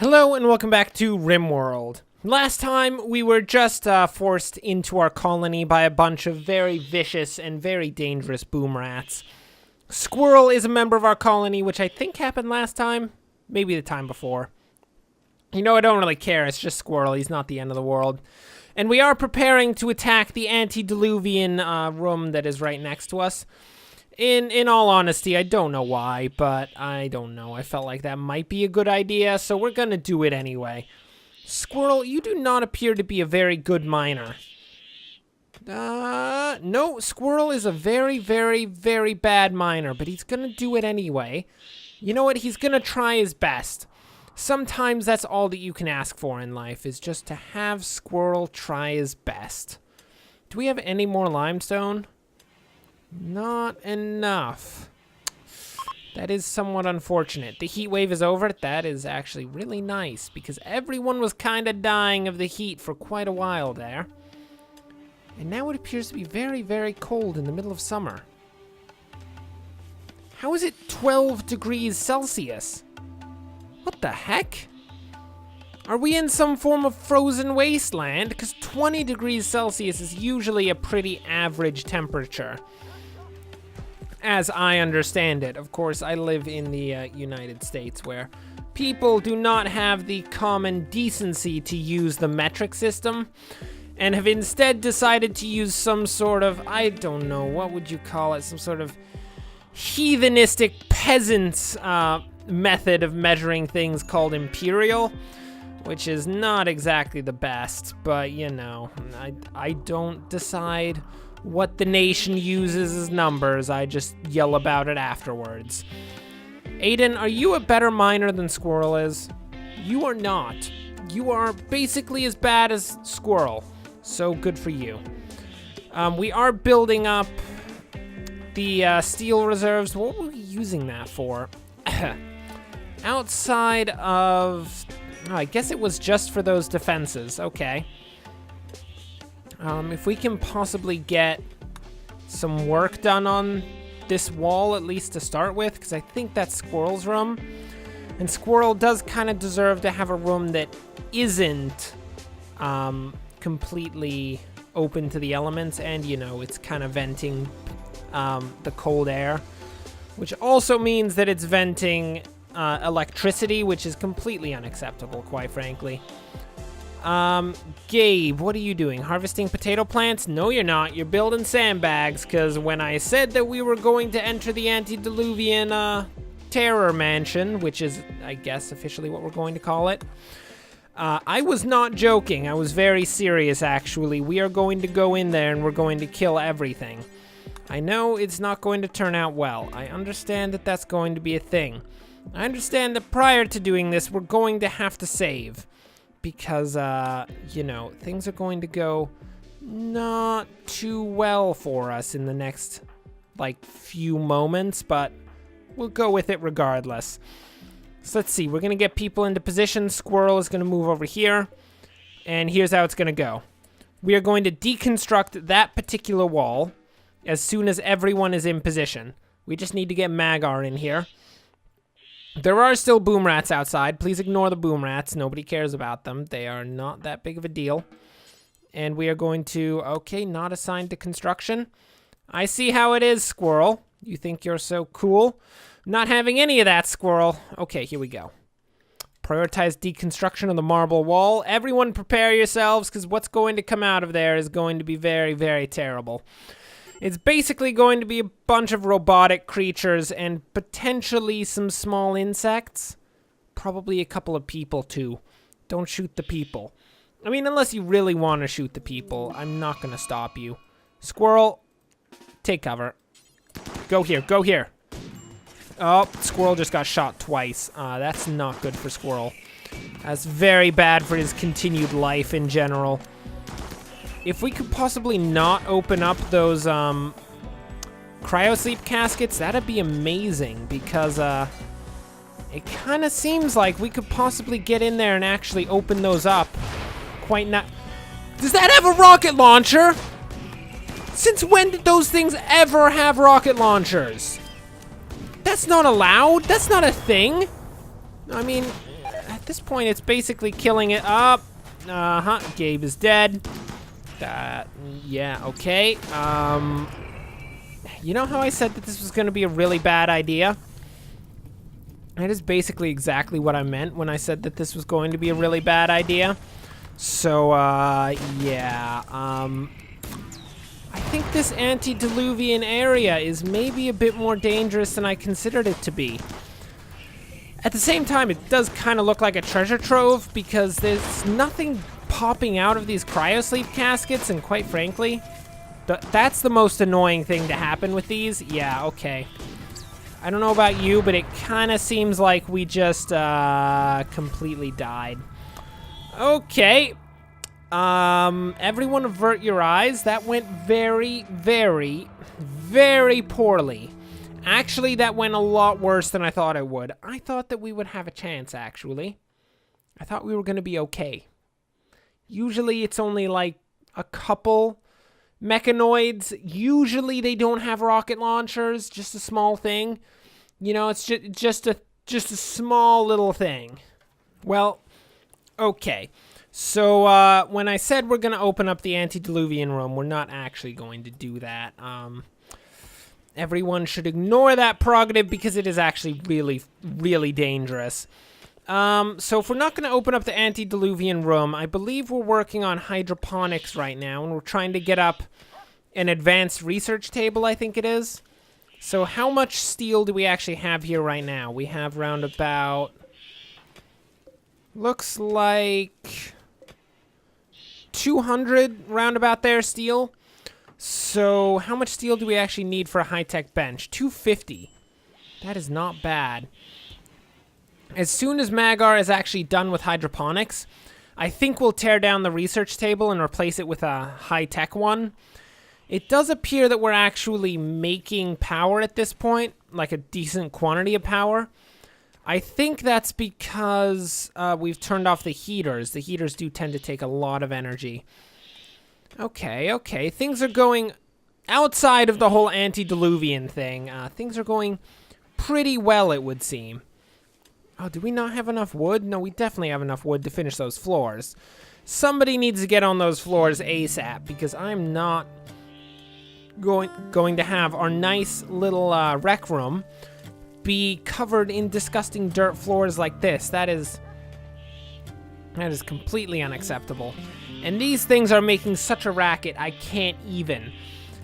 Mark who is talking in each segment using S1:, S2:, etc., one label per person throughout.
S1: Hello and welcome back to RimWorld. Last time we were just forced into our colony by a bunch of very vicious and very dangerous boom rats. Squirrel is a member of our colony, which I think happened last time, maybe the time before. You know, I don't really care, it's just Squirrel, he's not the end of the world. And we are preparing to attack the antediluvian room that is right next to us. In all honesty, I don't know why, but I don't know. I felt like that might be a good idea, so we're gonna do it anyway. Squirrel, you do not appear to be a very good miner. No, Squirrel is a very, very, very bad miner, but he's gonna do it anyway. You know what? He's gonna try his best. Sometimes that's all that you can ask for in life, is just to have Squirrel try his best. Do we have any more limestone? Not enough. That is somewhat unfortunate. The heat wave is over. That is actually really nice because everyone was kind of dying of the heat for quite a while there. And now it appears to be very, very cold in the middle of summer. How is it 12 degrees Celsius? What the heck? Are we in some form of frozen wasteland? Because 20 degrees Celsius is usually a pretty average temperature. As I understand it. Of course, I live in the United States where people do not have the common decency to use the metric system and have instead decided to use some sort of, I don't know, what would you call it? Some sort of heathenistic peasants method of measuring things called imperial, which is not exactly the best, but you know, I don't decide what the nation uses as numbers. I just yell about it afterwards. Aiden, are you a better miner than Squirrel is? You are not. You are basically as bad as Squirrel, so good for you. We are building up the steel reserves. What were we using that for? Outside of... Oh, I guess it was just for those defenses. Okay. If we can possibly get some work done on this wall, at least to start with, because I think that's Squirrel's room. And Squirrel does kind of deserve to have a room that isn't completely open to the elements, and, you know, it's kind of venting the cold air, which also means that it's venting electricity, which is completely unacceptable, quite frankly. Gabe, what are you doing? Harvesting potato plants? No, you're not. You're building sandbags, because when I said that we were going to enter the antediluvian, terror mansion, which is, I guess, officially what we're going to call it, I was not joking. I was very serious, actually. We are going to go in there and we're going to kill everything. I know it's not going to turn out well. I understand that that's going to be a thing. I understand that prior to doing this, we're going to have to save. Because, you know, things are going to go not too well for us in the next, like, few moments, but we'll go with it regardless. So let's see, we're going to get people into position. Squirrel is going to move over here, and here's how it's going to go. We are going to deconstruct that particular wall as soon as everyone is in position. We just need to get Magar in here. There are still boom rats outside. Please ignore the boom rats. Nobody cares about them. They are not that big of a deal. And we are going to... Okay, not assigned to construction. I see how it is, Squirrel. You think you're so cool? Not having any of that, Squirrel. Okay, here we go. Prioritize deconstruction of the marble wall. Everyone prepare yourselves, because what's going to come out of there is going to be very, very terrible. It's basically going to be a bunch of robotic creatures and potentially some small insects. Probably a couple of people, too. Don't shoot the people. I mean, unless you really want to shoot the people, I'm not going to stop you. Squirrel, take cover. Go here, go here. Oh, Squirrel just got shot twice. That's not good for Squirrel. That's very bad for his continued life in general. If we could possibly not open up those cryosleep caskets, that'd be amazing, because it kind of seems like we could possibly get in there and actually open those up. Quite not. Does that have a rocket launcher? Since when did those things ever have rocket launchers? That's not allowed. That's not a thing. I mean, At this point, it's basically killing it up. Gabe is dead. Yeah, okay. You know how I said that this was going to be a really bad idea? That is basically exactly what I meant when I said that this was going to be a really bad idea. So, yeah. I think this antediluvian area is maybe a bit more dangerous than I considered it to be. At the same time, it does kind of look like a treasure trove because there's nothing popping out of these cryosleep caskets, and quite frankly, that's the most annoying thing to happen with these. Yeah, okay. I don't know about you, but it kind of seems like we just completely died. Okay. Everyone avert your eyes. That went very, very, very poorly. Actually, that went a lot worse than I thought it would. I thought that we would have a chance, actually. I thought we were going to be okay. Usually, it's only like a couple mechanoids. Usually, they don't have rocket launchers. Just a small thing. You know, it's just a small little thing. Well, okay. So, when I said we're going to open up the antediluvian room, we're not actually going to do that. Everyone should ignore that prerogative because it is actually really, really dangerous. So if we're not going to open up the antediluvian room, I believe we're working on hydroponics right now, and we're trying to get up an advanced research table, I think it is. So how much steel do we actually have here right now? We have round about... looks like 200 roundabout there steel. So how much steel do we actually need for a high-tech bench? 250. That is not bad. As soon as Magar is actually done with hydroponics, I think we'll tear down the research table and replace it with a high-tech one. It does appear that we're actually making power at this point, like a decent quantity of power. I think that's because we've turned off the heaters. The heaters do tend to take a lot of energy. Okay. Things are going outside of the whole antediluvian thing. Things are going pretty well, it would seem. Oh, do we not have enough wood? No, we definitely have enough wood to finish those floors. Somebody needs to get on those floors ASAP because I'm not going to have our nice little rec room be covered in disgusting dirt floors like this. That is completely unacceptable. And these things are making such a racket, I can't even.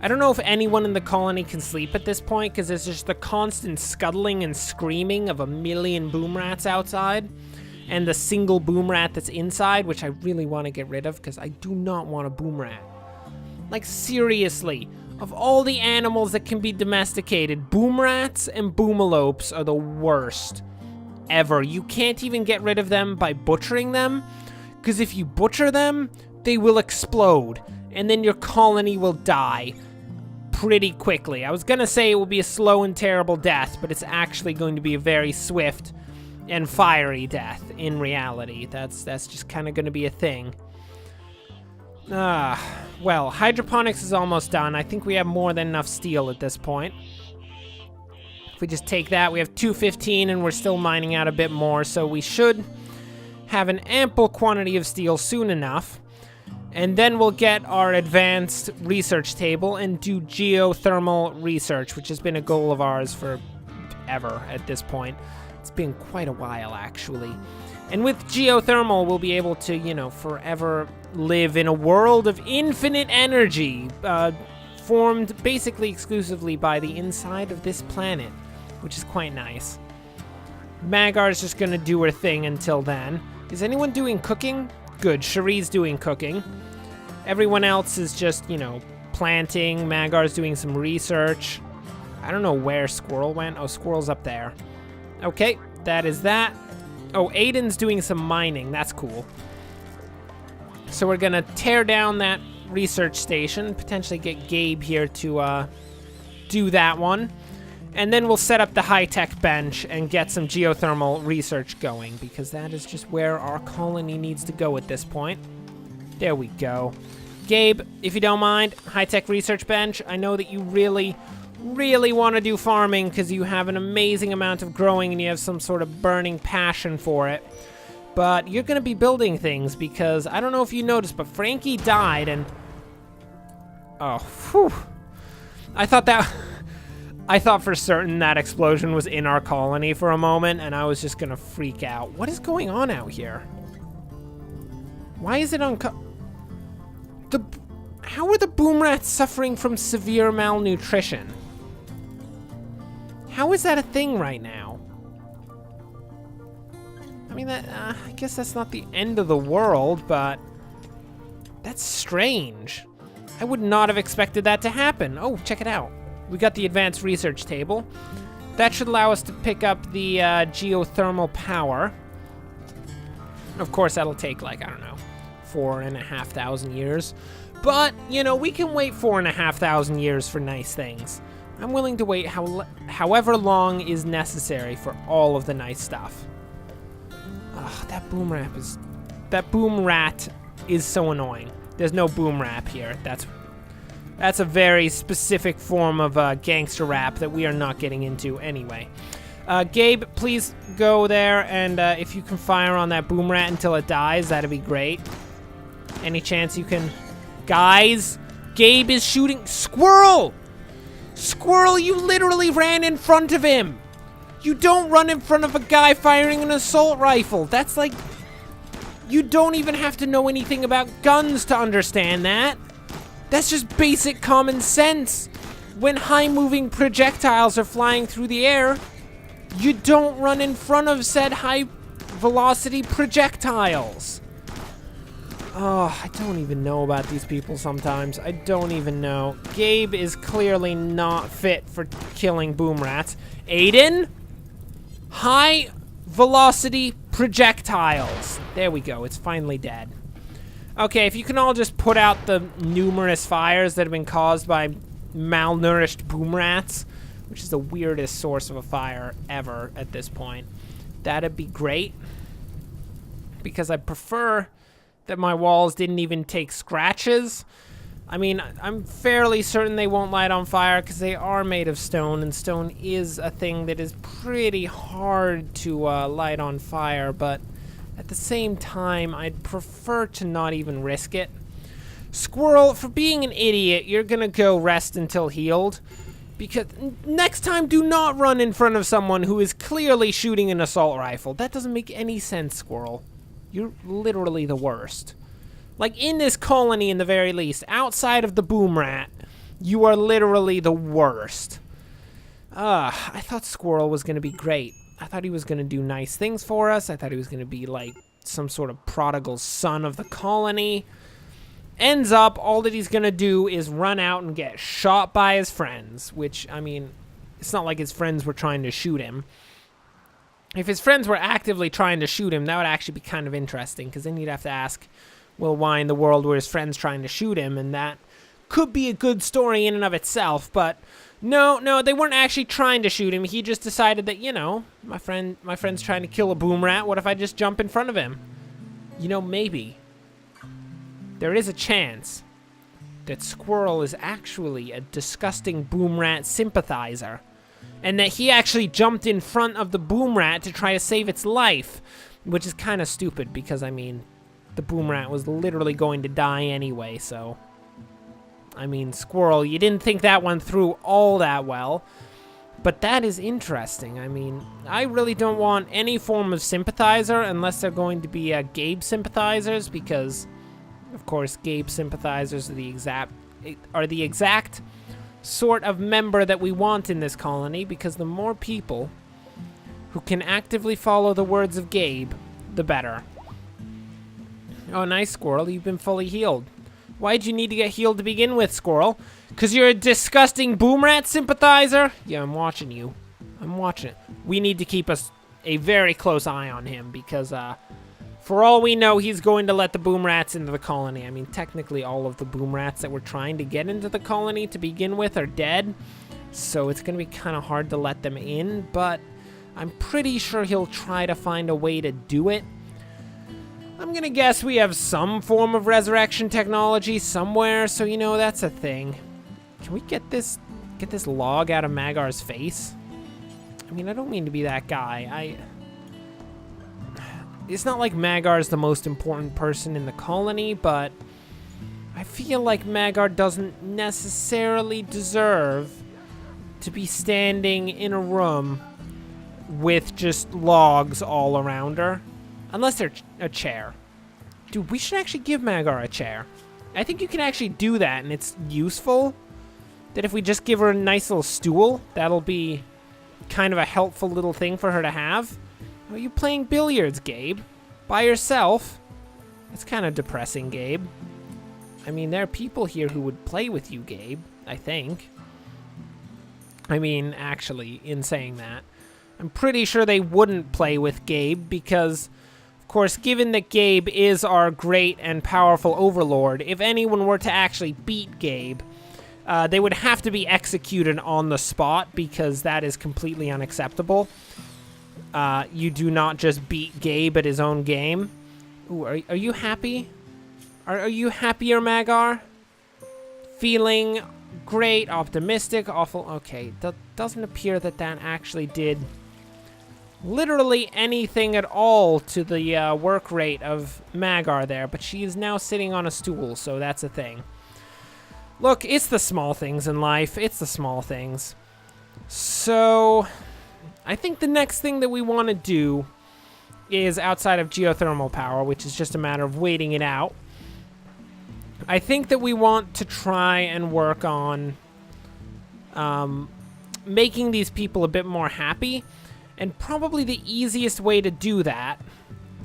S1: I don't know if anyone in the colony can sleep at this point, because there's just the constant scuttling and screaming of a million boom rats outside, and the single boom rat that's inside, which I really want to get rid of, because I do not want a boom rat. Like, seriously, of all the animals that can be domesticated, boom rats and boomalopes are the worst ever. You can't even get rid of them by butchering them, because if you butcher them, they will explode, and then your colony will die pretty quickly. I was gonna say it will be a slow and terrible death, but it's actually going to be a very swift and fiery death in reality. That's just kind of gonna be a thing. Well, hydroponics is almost done. I think we have more than enough steel at this point. If we just take that, we have 215, and we're still mining out a bit more, so we should have an ample quantity of steel soon enough. And then we'll get our advanced research table and do geothermal research, which has been a goal of ours for ever at this point. It's been quite a while, actually. And with geothermal, we'll be able to, you know, forever live in a world of infinite energy, formed basically exclusively by the inside of this planet, which is quite nice. Magar's just gonna do her thing until then. Is anyone doing cooking? Good, Cherie's doing cooking. Everyone else is just, you know, planting. Magar's doing some research. I don't know where Squirrel went. Oh, Squirrel's up there. Okay, that is that. Oh, Aiden's doing some mining. That's cool. So we're gonna tear down that research station, potentially get Gabe here to do that one. And then we'll set up the high-tech bench and get some geothermal research going, because that is just where our colony needs to go at this point. There we go. Gabe, if you don't mind, high-tech research bench, I know that you really, really want to do farming because you have an amazing amount of growing and you have some sort of burning passion for it. But you're gonna be building things because I don't know if you noticed, but Frankie died and... Oh, whew. I thought for certain that explosion was in our colony for a moment, and I was just gonna freak out. What is going on out here? Why is it How are the boom rats suffering from severe malnutrition? How is that a thing right now? I mean, I guess that's not the end of the world, but that's strange. I would not have expected that to happen. Oh, check it out. We got the advanced research table. That should allow us to pick up the geothermal power. Of course, that'll take, like, I don't know, 4,500 years. But, you know, we can wait 4,500 years for nice things. I'm willing to wait however long is necessary for all of the nice stuff. Ugh, that boom rat is so annoying. There's no boom rap here. That's a very specific form of gangster rap that we are not getting into anyway. Gabe, please go there, and if you can fire on that boom rat until it dies, that'd be great. Any chance you can... Guys, Gabe is shooting... Squirrel! Squirrel, you literally ran in front of him! You don't run in front of a guy firing an assault rifle. That's like... You don't even have to know anything about guns to understand that. That's just basic common sense. When high-moving projectiles are flying through the air, you don't run in front of said high-velocity projectiles. Oh, I don't even know about these people sometimes. I don't even know. Gabe is clearly not fit for killing boom rats. Aiden? High-velocity projectiles. There we go. It's finally dead. Okay, if you can all just put out the numerous fires that have been caused by malnourished boom rats, which is the weirdest source of a fire ever at this point, that'd be great. Because I prefer that my walls didn't even take scratches. I mean, I'm fairly certain they won't light on fire because they are made of stone, and stone is a thing that is pretty hard to light on fire, but at the same time, I'd prefer to not even risk it. Squirrel, for being an idiot, you're gonna go rest until healed. Because next time, do not run in front of someone who is clearly shooting an assault rifle. That doesn't make any sense, Squirrel. You're literally the worst. Like, in this colony, in the very least, outside of the boom rat, you are literally the worst. I thought Squirrel was gonna be great. I thought he was going to do nice things for us. I thought he was going to be like some sort of prodigal son of the colony. Ends up, all that he's going to do is run out and get shot by his friends, which, I mean, it's not like his friends were trying to shoot him. If his friends were actively trying to shoot him, that would actually be kind of interesting, because then you'd have to ask, well, why in the world were his friends trying to shoot him? And that could be a good story in and of itself, but... No, they weren't actually trying to shoot him. He just decided that, you know, my friend's trying to kill a boom rat. What if I just jump in front of him? You know, maybe. There is a chance that Squirrel is actually a disgusting boom rat sympathizer. And that he actually jumped in front of the boom rat to try to save its life. Which is kind of stupid because, I mean, the boom rat was literally going to die anyway, so... I mean, Squirrel, you didn't think that one through all that well. But that is interesting. I mean, I really don't want any form of sympathizer unless they're going to be Gabe sympathizers, because, of course, Gabe sympathizers are the exact sort of member that we want in this colony, because the more people who can actively follow the words of Gabe, the better. Oh, nice, Squirrel. You've been fully healed. Why'd you need to get healed to begin with, Squirrel? Because you're a disgusting boom rat sympathizer? Yeah, I'm watching you. I'm watching it. We need to keep a very close eye on him because, for all we know, he's going to let the boom rats into the colony. I mean, technically all of the boom rats that were trying to get into the colony to begin with are dead. So it's going to be kind of hard to let them in, but I'm pretty sure he'll try to find a way to do it. I'm gonna guess we have some form of resurrection technology somewhere, so you know, that's a thing. Can we get this log out of Magar's face? I mean, I don't mean to be that guy. it's not like Magar's the most important person in the colony, but I feel like Magar doesn't necessarily deserve to be standing in a room with just logs all around her. Unless they're a chair. Dude, we should actually give Magar a chair. I think you can actually do that, and it's useful. That if we just give her a nice little stool, that'll be kind of a helpful little thing for her to have. Are you playing billiards, Gabe? By yourself? That's kind of depressing, Gabe. I mean, there are people here who would play with you, Gabe, I think. I mean, actually, in saying that, I'm pretty sure they wouldn't play with Gabe because, of course, given that Gabe is our great and powerful overlord, if anyone were to actually beat Gabe, they would have to be executed on the spot because that is completely unacceptable. You do not just beat Gabe at his own game. Ooh, are you happy? Are you happier, Magar? Feeling great, optimistic, awful. Okay, that doesn't appear that actually did literally anything at all to the work rate of Magar there, but she is now sitting on a stool, so that's a thing. Look, it's the small things in life. It's the small things. So, I think the next thing that we want to do is outside of geothermal power, which is just a matter of waiting it out. I think that we want to try and work on making these people a bit more happy. And probably the easiest way to do that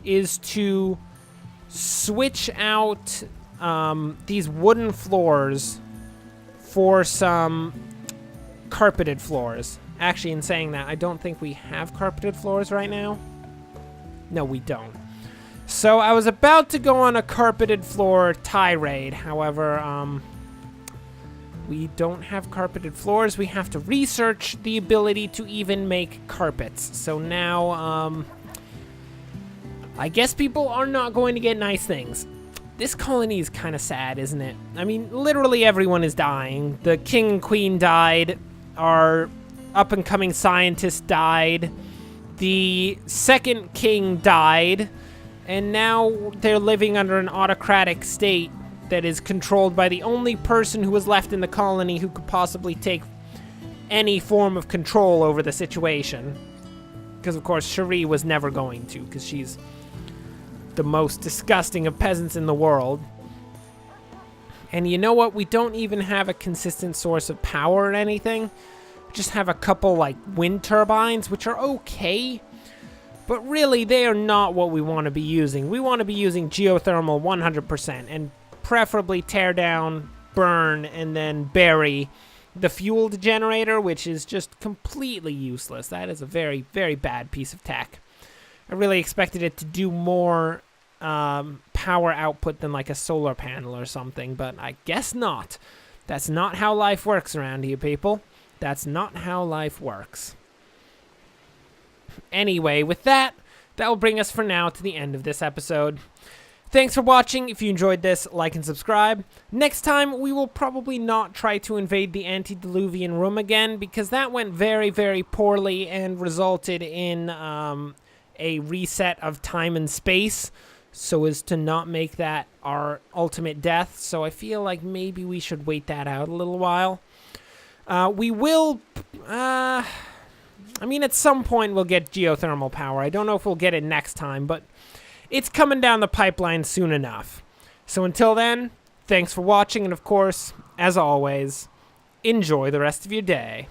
S1: is to switch out these wooden floors for some carpeted floors. Actually, in saying that, I don't think we have carpeted floors right now. No, we don't. So I was about to go on a carpeted floor tirade. However, we don't have carpeted floors. We have to research the ability to even make carpets. So now, I guess people are not going to get nice things. This colony is kind of sad, isn't it? I mean, literally everyone is dying. The king and queen died. Our up-and-coming scientist died. The second king died. And now they're living under an autocratic state that is controlled by the only person who was left in the colony who could possibly take any form of control over the situation. Because, of course, Cherie was never going to, because she's the most disgusting of peasants in the world. And you know what? We don't even have a consistent source of power or anything. We just have a couple, like, wind turbines, which are okay. But really, they are not what we want to be using. We want to be using geothermal 100%, and preferably tear down, burn, and then bury the fueled generator, which is just completely useless. That is a very, very bad piece of tech. I really expected it to do more power output than like a solar panel or something, but I guess not. That's not how life works around here, people. That's not how life works. Anyway, with that, that will bring us for now to the end of this episode. Thanks for watching. If you enjoyed this, like and subscribe. Next time, we will probably not try to invade the antediluvian room again, because that went very, very poorly and resulted in a reset of time and space, so as to not make that our ultimate death. So I feel like maybe we should wait that out a little while. We will... I mean, at some point we'll get geothermal power. I don't know if we'll get it next time, but it's coming down the pipeline soon enough. So until then, thanks for watching, and of course, as always, enjoy the rest of your day.